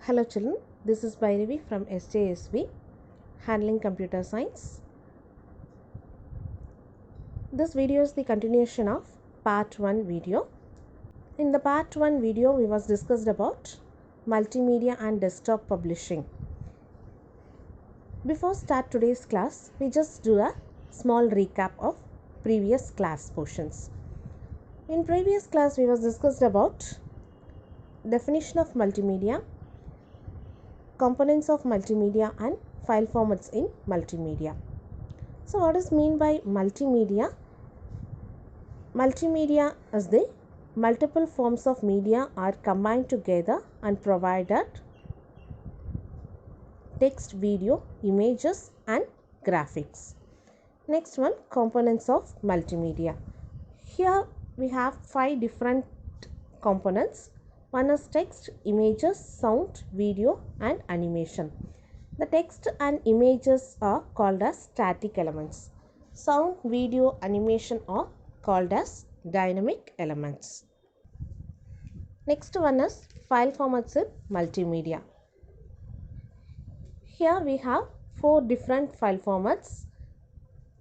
Hello children, this is Bhairavi from SJSV, Handling Computer Science. This video is the continuation of part 1 video. In the part 1 video, we was discussed about multimedia and desktop publishing. Before start today's class, we just do a small recap of previous class portions. In previous class, we was discussed about definition of multimedia, components of multimedia and file formats in multimedia. So what is mean by multimedia? Multimedia is the multiple forms of media are combined together and provided text, video, images and graphics. Next one, components of multimedia. Here we have 5 different components. One is text, images, sound, video and animation. The text and images are called as static elements. Sound, video, animation are called as dynamic elements. Next one is file formats in multimedia. Here we have 4 different file formats: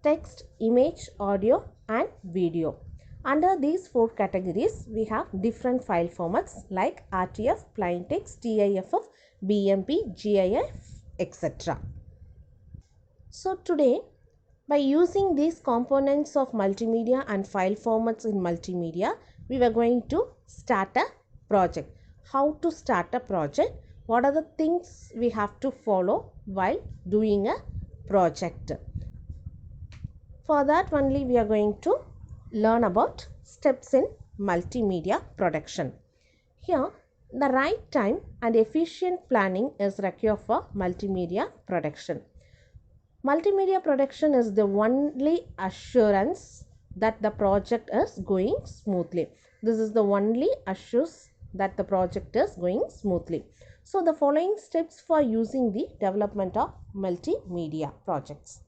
text, image, audio and video. Under these 4 categories, we have different file formats like RTF, plain text, TIFF, BMP, GIF, etc. So today, by using these components of multimedia and file formats in multimedia, we were going to start a project. How to start a project? What are the things we have to follow while doing a project? For that only we are going to learn about steps in multimedia production. Here, the right time and efficient planning is required for multimedia production. Multimedia production is the only assurance that the project is going smoothly. This is the only assurance that the project is going smoothly. So, the following steps for using the development of multimedia projects.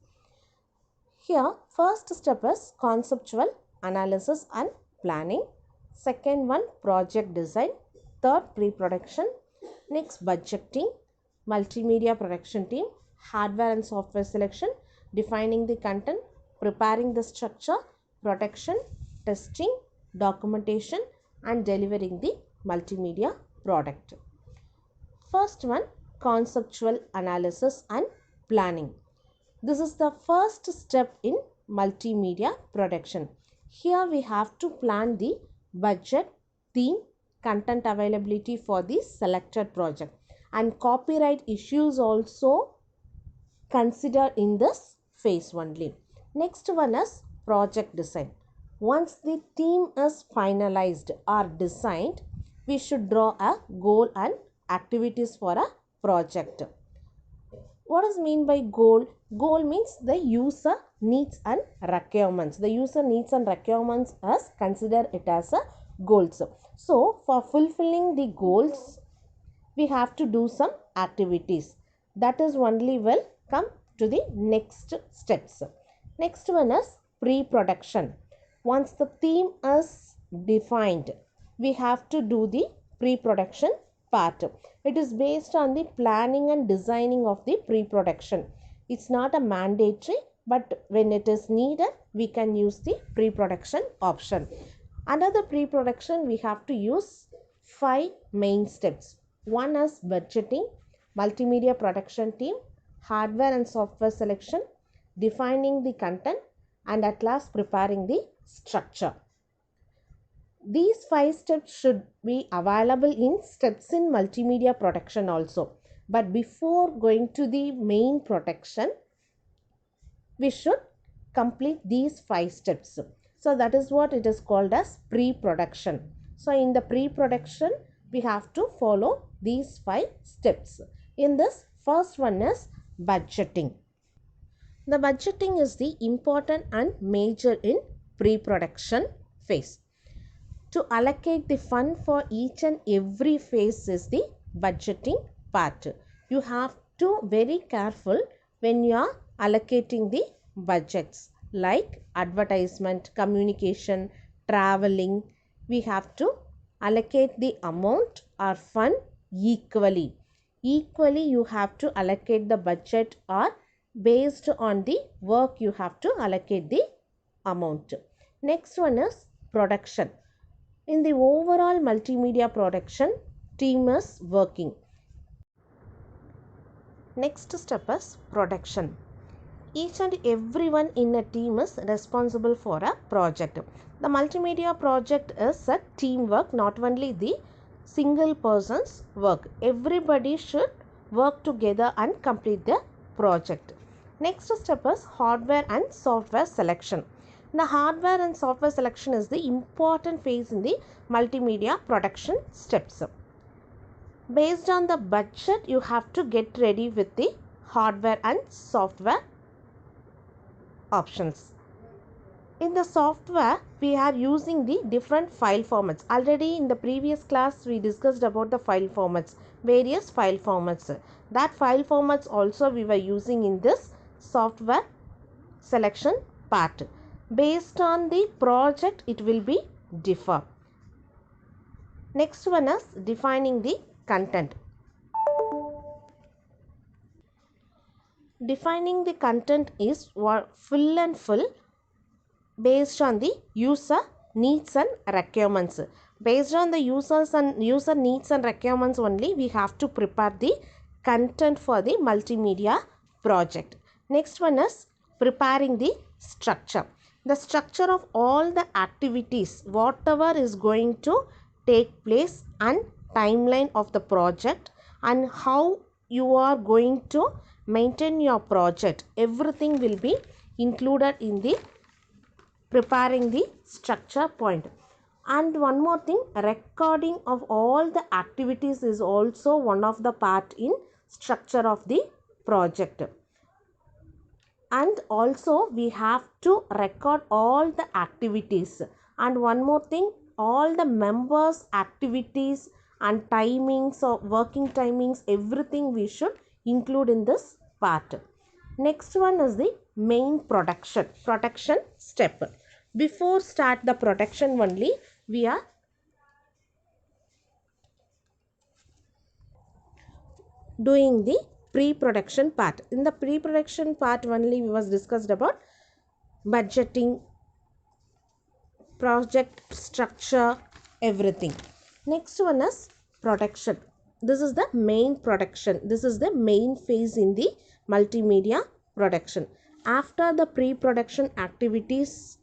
Here, first step is conceptual analysis and planning. Second one, project design. Third, pre-production. Next, budgeting, multimedia production team, hardware and software selection, defining the content, preparing the structure, protection, testing, documentation and delivering the multimedia product. First one, conceptual analysis and planning. This is the first step in multimedia production. Here we have to plan the budget, theme, content availability for the selected project, and copyright issues also considered in this phase only. Next one is project design. Once the theme is finalized or designed, we should draw a goal and activities for a project. What is mean by goal? Goal means the user needs and requirements. The user needs and requirements as consider it as a goals. So for fulfilling the goals, we have to do some activities. That is only will come to the next steps. Next one is pre-production. Once the theme is defined, we have to do the pre-production part. It is based on the planning and designing of the pre-production. It's not a mandatory, but when it is needed, we can use the pre-production option. Under the pre-production, we have to use 5 main steps. One is budgeting, multimedia production team, hardware and software selection, defining the content, and at last preparing the structure. These 5 steps should be available in steps in multimedia production also. But before going to the main production, we should complete these 5 steps. So that is what it is called as pre-production. So in the pre-production, we have to follow these 5 steps. In this, first one is budgeting. The budgeting is the important and major in pre-production phase. To allocate the fund for each and every phase is the budgeting part. You have to very careful when you are allocating the budgets like advertisement, communication, traveling. We have to allocate the amount or fund equally. equally you have to allocate the budget, or based on the work you have to allocate the amount. Next one is production. In the overall multimedia production, team is working. Next step is production. Each and everyone in a team is responsible for a project. The multimedia project is a teamwork, not only the single person's work. Everybody should work together and complete the project. Next step is hardware and software selection. The hardware and software selection is the important phase in the multimedia production steps. Based on the budget, you have to get ready with the hardware and software options. In the software, we are using the different file formats. Already in the previous class, we discussed about the file formats, various file formats. That file formats also we were using in this software selection part. Based on the project, it will be differ. Next one is defining the content. Defining the content is full and full based on the user needs and requirements. Based on the user needs and requirements only, we have to prepare the content for the multimedia project. Next one is preparing the structure. The structure of all the activities, whatever is going to take place, and timeline of the project, and how you are going to maintain your project, everything will be included in the preparing the structure point. And one more thing, recording of all the activities is also one of the part in structure of the project. And also we have to record all the activities. And one more thing, all the members' activities and timings or working timings, everything we should include in this part. Next one is the main production step. Before start the production only, we are doing the pre-production part. In the pre-production part only, we was discussed about budgeting, project structure, everything. Next one is production. This is the main production. This is the main phase in the multimedia production. After the pre-production activities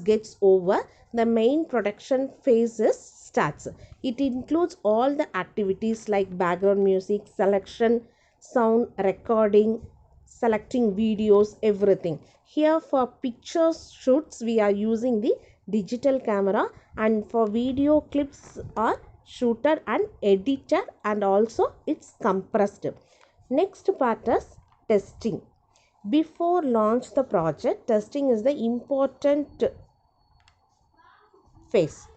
gets over, the main production phase starts. It includes all the activities like background music, selection, sound recording, selecting videos, everything. Here for picture shoots, we are using the digital camera, and for video clips are shooter and editor, and also it's compressed. Next part is testing. Before launch the project, testing is the important phase.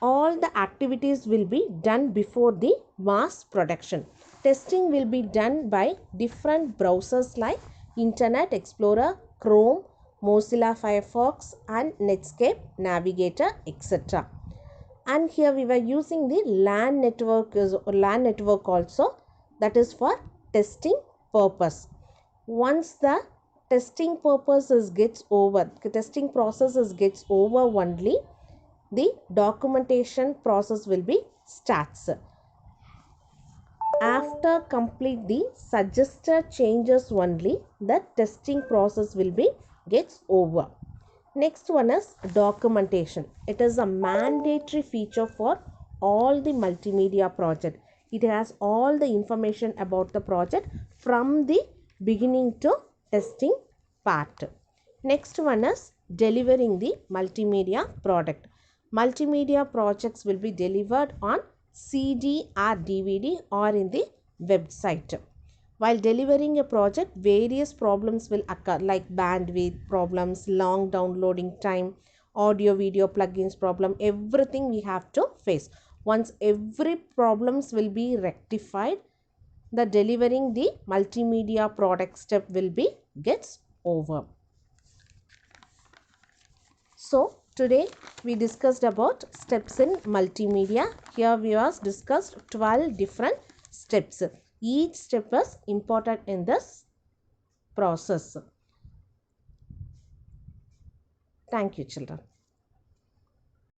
All the activities will be done before the mass production. Testing will be done by different browsers like Internet Explorer, Chrome, Mozilla Firefox, and Netscape Navigator, etc. And here we were using the LAN network also, that is for testing purpose. Once the testing testing process gets over only, the documentation process will be starts. After complete the suggested changes only, the testing process will be gets over. Next one is documentation. It is a mandatory feature for all the multimedia project. It has all the information about the project from the beginning to testing part. Next one is delivering the multimedia product. Multimedia projects will be delivered on CD or DVD or in the website. While delivering a project, various problems will occur like bandwidth problems, long downloading time, audio video plugins problem, everything we have to face. Once every problems will be rectified, the delivering the multimedia product step will be gets over. So today we discussed about steps in multimedia. Here we have discussed 12 different steps. Each step is important in this process. Thank you, children.